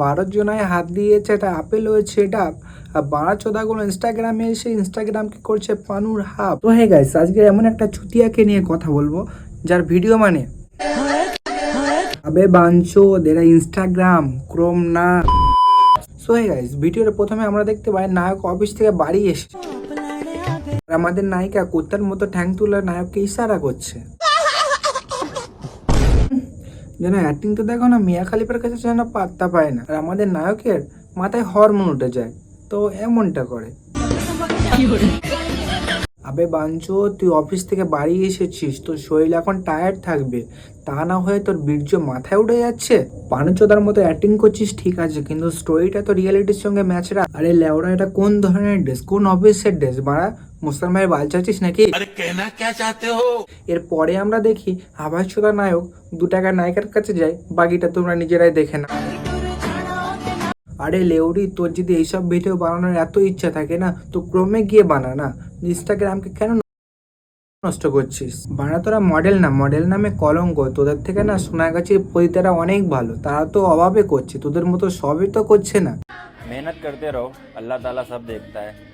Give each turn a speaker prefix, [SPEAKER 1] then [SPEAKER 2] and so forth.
[SPEAKER 1] 12 জনায় হাত দিয়েছে, এটা আপেল হয়েছে এটা। আর বাড়া চোদাগুলো ইনস্টাগ্রামে এসে ইনস্টাগ্রাম কি করছে পানুর হাফ। তো হে গাইস, আজকে এমন একটা চুতিয়াকে নিয়ে কথা বলবো যার ভিডিও মানে আবে বাঞ্চো এরা ইনস্টাগ্রাম ক্রোম না। সো হে গাইস, ভিডিওর প্রথমে আমরা দেখতে পাই নায়ক অফিস থেকে বাড়ি এসেছে। আর আমাদের নায়িকা কুত্তার মতো ঠ্যাং তুলে নায়ককে ইশারা করছে। যেন অ্যাক্টিং তো দেখো না, মিয়া খালিফার কাছে যেন পাত্তা পায় না। আর আমাদের নায়কের মাথায় হরমোন উঠে যায়, তো এমনটা করে। আবে বাঞ্চো, তুই অফিস থেকে বাড়ি এসেছিস, তোর শরীর এখন টায়ার্ড থাকবে, তা না হয়ে তোর বীর্য মাথায় উঠে যাচ্ছে। পানুচোদার মতো অ্যাক্টিং করছিস ঠিক আছে, কিন্তু স্টোরিটা তো রিয়েলিটির সঙ্গে ম্যাচ রাখ। আরে লেওরা, এটা কোন ধরনের ড্রেস, কোন অফিসের ড্রেস বাড়া? মুসলমানের বাল চাচ্ছিস নাকি? এরপরে আমরা দেখি আবাসচোদা নায়ক 2 টাকার নায়িকার কাছে যায়, বাকিটা তোমরা নিজেরাই দেখে না। আরে লেউরি, তোর যদি এইসব ভিডিও বানানোর এত ইচ্ছা থাকে না, তো ক্রমে গিয়ে বানা না, ইনস্টাগ্রামকে কেন নষ্ট করছিস? বানা, তোরা মডেল না, মডেল নামে কলঙ্ক। তোদের থেকে না সোনাগাছির পতিতারা অনেক ভালো, তারা তো অভাবে করছে, তোদের মতো সবই তো করছে না।
[SPEAKER 2] मेहनत करते रहो, अल्लाह ताला सब देखता है।